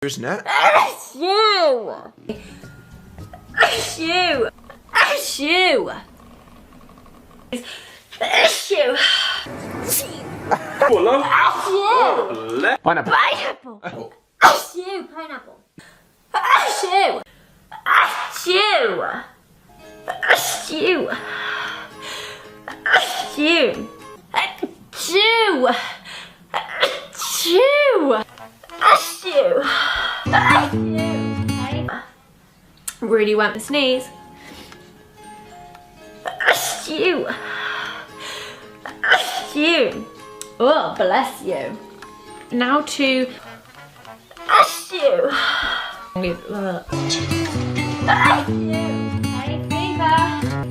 Isn't it? Achoo! Achoo! Achoo! Achoo! Come on, love. Achoo! Pineapple. Pineapple! Achoo! Pineapple! Achoo! Achoo! Achoo! Achoo! Achoo! Achoo! Achoo! Achoo! Really went to sneeze. Achoo! Achoo! Oh, bless you. Now to achoo! Achoo!